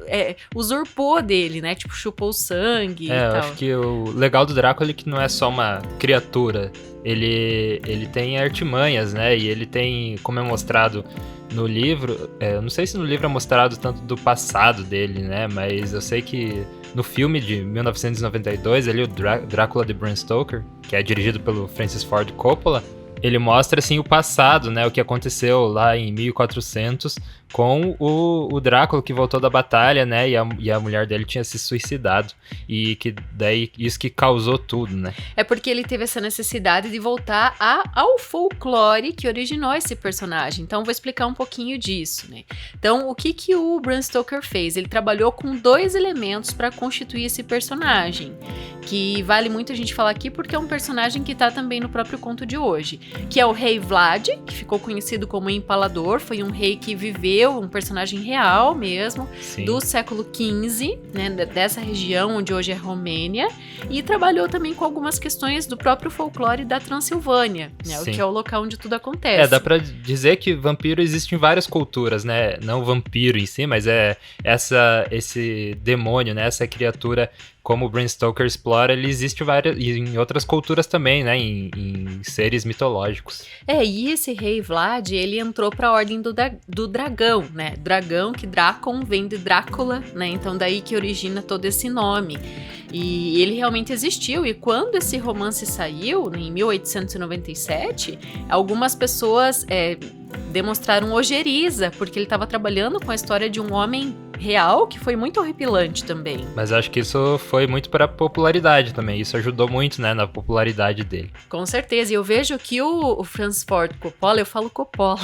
usurpou dele, né? Tipo, chupou sangue e tal. Eu acho que o legal do Drácula é que não é só uma criatura, ele tem artimanhas, né? E ele tem, como é mostrado no livro, eu não sei se no livro é mostrado tanto do passado dele, né? Mas eu sei que no filme de 1992, ali, o Drácula de Bram Stoker, que é dirigido pelo Francis Ford Coppola, ele mostra, assim, o passado, né? O que aconteceu lá em 1400 com o Drácula que voltou da batalha, né? E a mulher dele tinha se suicidado. E que daí isso que causou tudo, né? É porque ele teve essa necessidade de voltar ao folclore que originou esse personagem. Então, vou explicar um pouquinho disso, né? Então, o que o Bram Stoker fez? Ele trabalhou com 2 elementos para constituir esse personagem, que vale muito a gente falar aqui porque é um personagem que tá também no próprio conto de hoje, que é o rei Vlad, que ficou conhecido como Empalador, foi um rei que viveu, um personagem real mesmo, Sim. do século XV, né, dessa região onde hoje é Romênia, e trabalhou também com algumas questões do próprio folclore da Transilvânia, né, o que é o local onde tudo acontece. Dá pra dizer que vampiro existe em várias culturas, né, não vampiro em si, mas esse demônio, né, essa criatura, como o Bram Stoker explora, ele existe em outras culturas também, né, em seres mitológicos. E esse rei Vlad, ele entrou pra ordem do dragão, né, dragão, que Drácon vem de Drácula, né, então daí que origina todo esse nome. E ele realmente existiu, e quando esse romance saiu, né, em 1897, algumas pessoas demonstraram ojeriza, porque ele estava trabalhando com a história de um homem real, que foi muito horripilante também. Mas acho que isso foi muito para popularidade também, isso ajudou muito, né, na popularidade dele. Com certeza, e eu vejo que o Francis Ford Coppola, eu falo Coppola,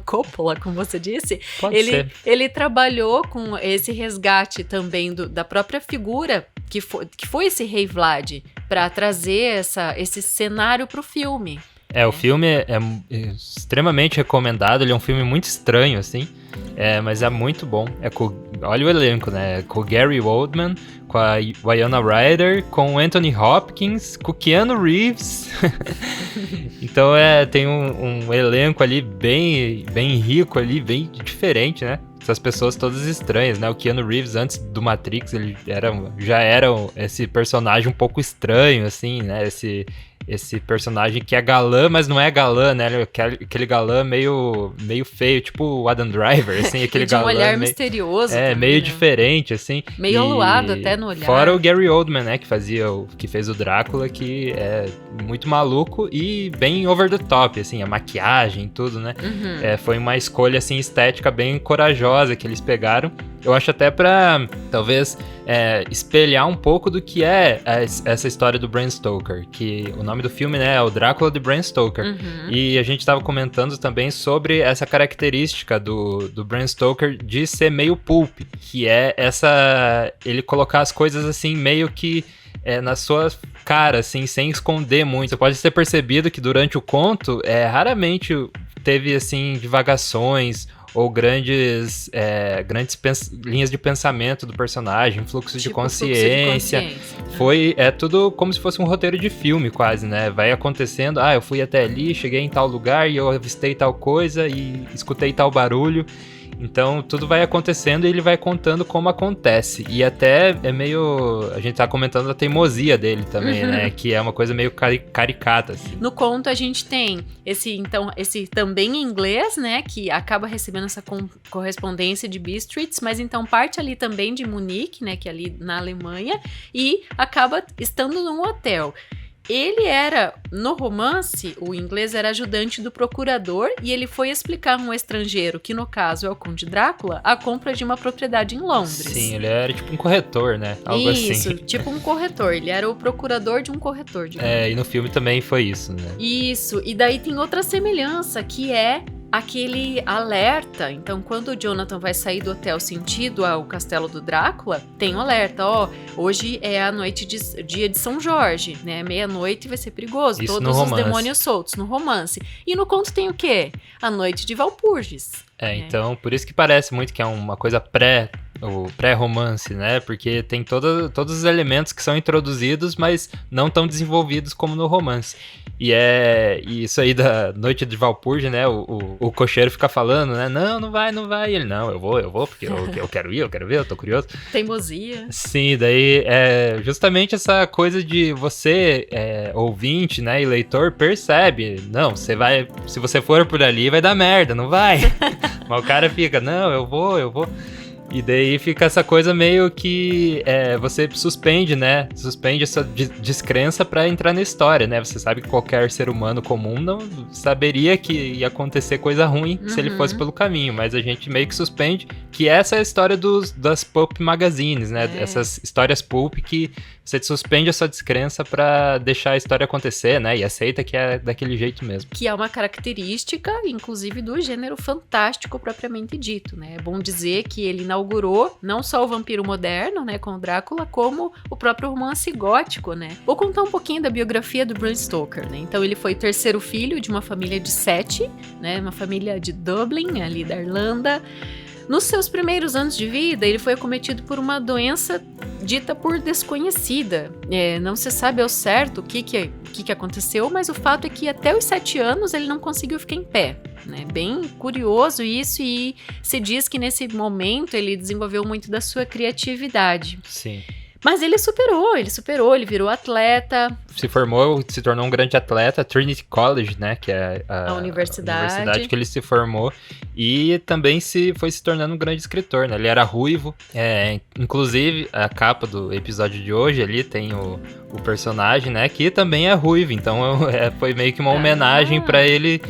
Coppola, como você disse, Pode ser. Ele trabalhou com esse resgate também da própria figura que foi esse rei Vlad, para trazer esse cenário pro filme. O filme é extremamente recomendado, ele é um filme muito estranho, assim, mas é muito bom. Olha o elenco, né? Com o Gary Oldman, com a Winona Ryder, com o Anthony Hopkins, com o Keanu Reeves. Então tem um elenco ali bem, bem rico ali, bem diferente, né? Essas pessoas todas estranhas, né? O Keanu Reeves, antes do Matrix, ele já era esse personagem um pouco estranho, assim, né? esse personagem que é galã, mas não é galã, né? Aquele galã meio feio, tipo o Adam Driver, assim, aquele de um galã olhar meio, misterioso também, meio né? diferente, assim. Meio aluado até no olhar. Fora o Gary Oldman, né, que fez o Drácula, que é muito maluco e bem over the top, assim, a maquiagem e tudo, né? Foi uma escolha, assim, estética bem corajosa que eles pegaram. Eu acho até pra, talvez, espelhar um pouco do que é essa história do Bram Stoker, que o nome do filme, né, é o Drácula de Bram Stoker. E a gente tava comentando também sobre essa característica do Bram Stoker de ser meio pulp, que é ele colocar as coisas assim, meio que na sua cara, assim, sem esconder muito. Você pode ter percebido que durante o conto, raramente teve, assim, divagações ou grandes linhas de pensamento do personagem, fluxo de consciência. É tudo como se fosse um roteiro de filme, quase, né? Vai acontecendo, eu fui até ali, cheguei em tal lugar e eu avistei tal coisa e escutei tal barulho. Então, tudo vai acontecendo e ele vai contando como acontece. E até é meio... A gente tá comentando da teimosia dele também, né? Que é uma coisa meio caricata, assim. No conto, a gente tem esse também em inglês, né? Que acaba recebendo essa correspondência de Bistritz, mas então parte ali também de Munique, né? Que é ali na Alemanha. E acaba estando num hotel. Ele era, no romance, o inglês era ajudante do procurador e ele foi explicar a um estrangeiro, que no caso é o Conde Drácula, a compra de uma propriedade em Londres. Sim, ele era tipo um corretor, né? Algo assim. Isso, tipo um corretor. Ele era o procurador de um corretor, digamos. E no filme também foi isso, né? Isso, e daí tem outra semelhança, que é aquele alerta. Então, quando o Jonathan vai sair do hotel sentido ao castelo do Drácula, tem um alerta, hoje é a noite dia de São Jorge, né? Meia-noite vai ser perigoso, isso todos os demônios soltos, no romance. E no conto tem o quê? A noite de Walpurgis. Então, por isso que parece muito que é uma coisa pré-romance, né? Porque tem todos os elementos que são introduzidos, mas não tão desenvolvidos como no romance. E isso aí da noite de Walpurgis, né? O cocheiro fica falando, né? Não vai. E ele, não, eu vou, porque eu quero ir, eu quero ver, eu tô curioso. Teimosia. Sim, daí é justamente essa coisa de você, ouvinte, né, e leitor, percebe. Não, se você for por ali, vai dar merda, não vai. Mas o cara fica, não, eu vou. E daí fica essa coisa meio que você suspende, né? Suspende essa descrença pra entrar na história, né? Você sabe que qualquer ser humano comum não saberia que ia acontecer coisa ruim se ele fosse pelo caminho. Mas a gente meio que suspende que essa é a história das pulp magazines, né? Essas histórias pulp que você suspende a sua descrença pra deixar a história acontecer, né? E aceita que é daquele jeito mesmo. Que é uma característica, inclusive, do gênero fantástico propriamente dito, né? É bom dizer que ele inaugurou não só o vampiro moderno, né, com o Drácula, como o próprio romance gótico, né? Vou contar um pouquinho da biografia do Bram Stoker, né? Então, ele foi terceiro filho de uma família de 7, né? Uma família de Dublin, ali da Irlanda. Nos seus primeiros anos de vida, ele foi acometido por uma doença dita por desconhecida. Não se sabe ao certo o que aconteceu, mas o fato é que até os 7 anos ele não conseguiu ficar em pé. Né? Bem curioso isso, e se diz que nesse momento ele desenvolveu muito da sua criatividade. Sim. Mas ele superou, ele virou atleta. Se formou, se tornou um grande atleta, Trinity College, né, que é a universidade que ele se formou, e também foi se tornando um grande escritor, né, ele era ruivo, inclusive a capa do episódio de hoje ali tem o personagem, né, que também é ruivo, então foi meio que uma homenagem pra ele,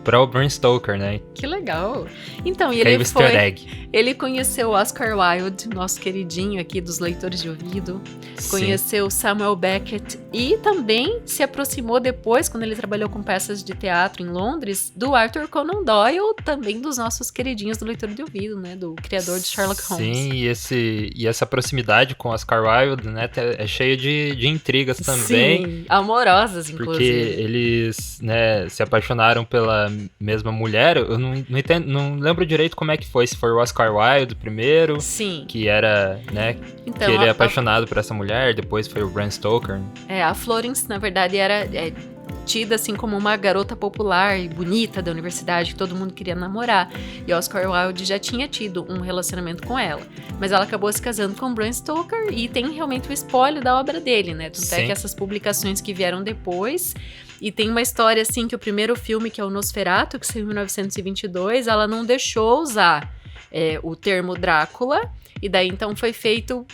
pra o Bram Stoker, né. Que legal. Então, e ele conheceu Oscar Wilde, nosso queridinho aqui dos leitores de ouvido. Sim. Conheceu Samuel Beckett e também se aproximou depois, quando ele trabalhou com peças de teatro em Londres, do Arthur Conan Doyle, também dos nossos queridinhos do leitor de ouvido, né? Do criador de Sherlock Holmes. Sim, e essa proximidade com Oscar Wilde, né? É cheia de intrigas também. Sim, amorosas, inclusive. Porque eles, né, se apaixonaram pela mesma mulher. Eu não lembro direito como é que foi, se foi o Oscar Wilde primeiro. Sim. Que era, né, então, que ele é apaixonado por essa mulher, depois foi o Bram Stoker. A Florence, na verdade, tida assim como uma garota popular e bonita da universidade que todo mundo queria namorar. E Oscar Wilde já tinha tido um relacionamento com ela. Mas ela acabou se casando com Bram Stoker e tem realmente o espólio da obra dele, né? Tanto é que essas publicações que vieram depois... E tem uma história, assim, que o primeiro filme, que é o Nosferatu, que saiu em 1922, ela não deixou usar o termo Drácula, e daí, então, foi feito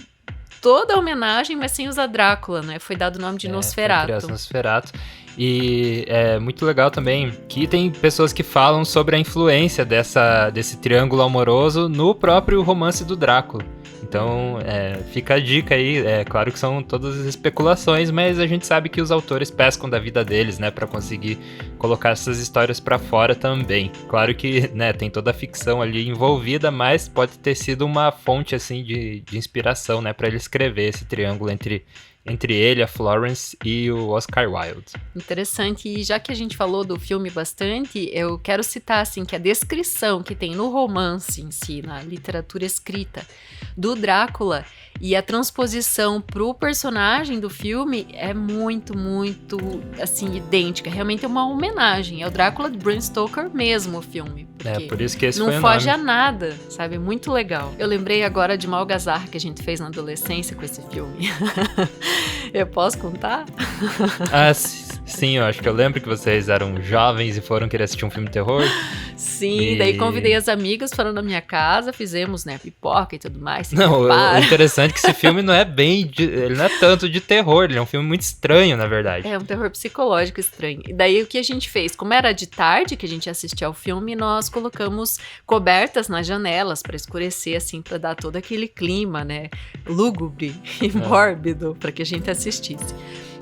toda a homenagem, mas sem usar Drácula, né? Foi dado o nome de Nosferatu. Nosferatu. E é muito legal também que tem pessoas que falam sobre a influência desse triângulo amoroso no próprio romance do Drácula. Então, fica a dica aí, claro que são todas especulações, mas a gente sabe que os autores pescam da vida deles, né, pra conseguir colocar essas histórias pra fora também. Claro que, né, tem toda a ficção ali envolvida, mas pode ter sido uma fonte, assim, de inspiração, né, pra ele escrever esse triângulo entre ele, a Florence e o Oscar Wilde. Interessante, e já que a gente falou do filme bastante, eu quero citar assim que a descrição que tem no romance em si, na literatura escrita, do Drácula e a transposição pro personagem do filme é muito, muito, assim, idêntica. Realmente é uma homenagem, é o Drácula de Bram Stoker mesmo o filme. Por isso que esse não foi o foge nome. a nada, sabe? Muito legal. Eu lembrei agora de uma algazarra que a gente fez na adolescência com esse filme. Eu posso contar? Sim, eu acho que eu lembro que vocês eram jovens e foram querer assistir um filme de terror. Sim, daí convidei as amigas, foram na minha casa, fizemos, né, pipoca e tudo mais. Não, o interessante é que esse filme não é ele não é tanto de terror, ele é um filme muito estranho, na verdade. É um terror psicológico estranho. E daí o que a gente fez? Como era de tarde que a gente assistia ao filme, nós colocamos cobertas nas janelas pra escurecer, assim, pra dar todo aquele clima, né, lúgubre e mórbido pra que a gente assistisse.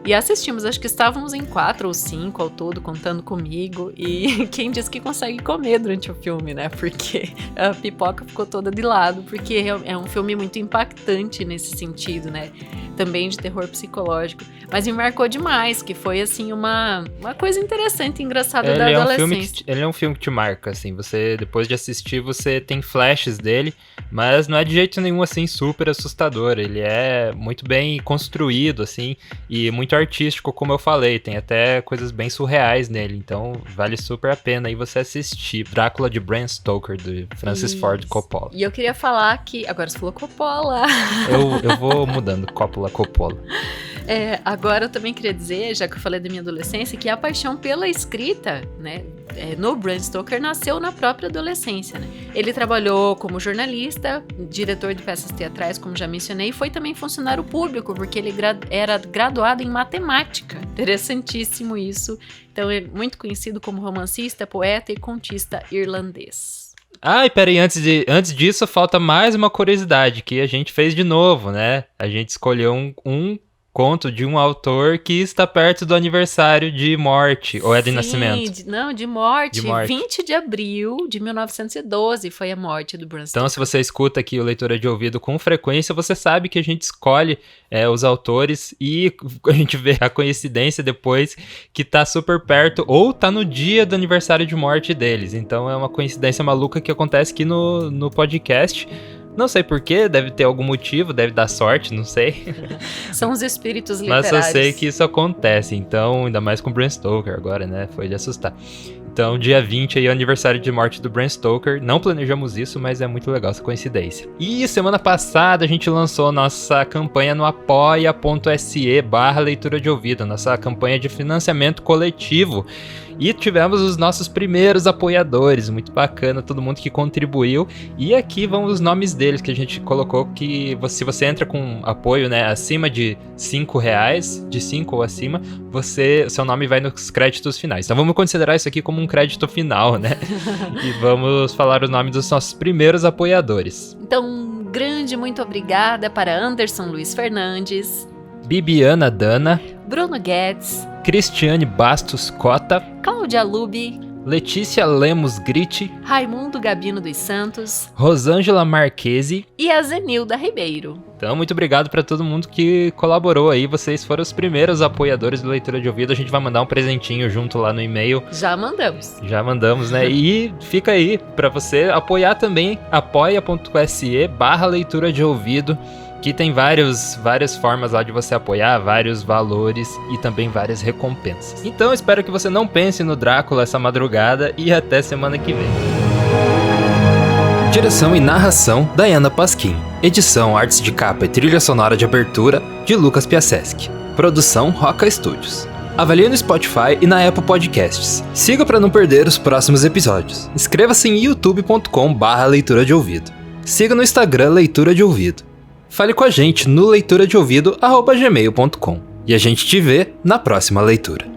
E assistimos, acho que estávamos em 4 ou 5 ao todo, contando comigo. E quem diz que consegue comer durante o filme, né? Porque a pipoca ficou toda de lado, porque é um filme muito impactante nesse sentido, né? Também de terror psicológico. Mas me marcou demais, que foi, assim, uma coisa interessante e engraçada da adolescência. Ele é um filme que te marca, assim. Você, depois de assistir, você tem flashes dele, mas não é de jeito nenhum, assim, super assustador. Ele é muito bem construído, assim, e muito artístico, como eu falei, tem até coisas bem surreais nele, então vale super a pena aí você assistir. Drácula de Bram Stoker, de Francis Ford Coppola. E eu queria falar que... Agora você falou Coppola. Eu vou mudando, Coppola. Agora eu também queria dizer, já que eu falei da minha adolescência, que a paixão pela escrita, né, no Bram Stoker nasceu na própria adolescência, né? Ele trabalhou como jornalista, diretor de peças teatrais, como já mencionei, e foi também funcionário público, porque ele era graduado em matemática. Interessantíssimo isso. Então, ele é muito conhecido como romancista, poeta e contista irlandês. E peraí, antes disso, falta mais uma curiosidade que a gente fez de novo, né? A gente escolheu um conto de um autor que está perto do aniversário de morte, ou é de nascimento? De morte. 20 de abril de 1912 foi a morte do Bram Stoker. Então, se você escuta aqui o Leitura de Ouvido com frequência, você sabe que a gente escolhe os autores e a gente vê a coincidência depois que tá super perto ou tá no dia do aniversário de morte deles. Então, é uma coincidência maluca que acontece aqui no podcast. Não sei porquê, deve ter algum motivo, deve dar sorte, não sei. São os espíritos literários. Mas eu sei que isso acontece, então, ainda mais com o Bram Stoker agora, né? Foi de assustar. Então, dia 20 aí é o aniversário de morte do Bram Stoker. Não planejamos isso, mas é muito legal essa coincidência. E semana passada a gente lançou nossa campanha no apoia.se/leitura de ouvido, nossa campanha de financiamento coletivo. E tivemos os nossos primeiros apoiadores, muito bacana, todo mundo que contribuiu. E aqui vão os nomes deles que a gente colocou, que se você entra com apoio, né, acima de R$5, de 5 ou acima, seu nome vai nos créditos finais. Então vamos considerar isso aqui como um crédito final, né? E vamos falar o nome dos nossos primeiros apoiadores. Então, um grande muito obrigada para Anderson Luiz Fernandes, Bibiana Dana, Bruno Guedes, Cristiane Bastos Cota, Cláudia Lubi, Letícia Lemos Gritti, Raimundo Gabino dos Santos, Rosângela Marquesi e a Zenilda Ribeiro. Então, muito obrigado para todo mundo que colaborou aí. Vocês foram os primeiros apoiadores do Leitura de Ouvido. A gente vai mandar um presentinho junto lá no e-mail. Já mandamos, né? E fica aí para você apoiar também, apoia.se/leitura de ouvido. que tem várias formas lá de você apoiar, vários valores e também várias recompensas. Então espero que você não pense no Drácula essa madrugada e até semana que vem. Direção e narração, Dayana Pasquim. Edição, artes de capa e trilha sonora de abertura, de Lucas Piasecki. Produção, Roca Studios. Avalie no Spotify e na Apple Podcasts. Siga para não perder os próximos episódios. Inscreva-se em youtube.com/leitura de ouvido. Siga no Instagram Leitura de Ouvido. Fale com a gente no leituradeouvido@gmail.com. E a gente te vê na próxima leitura.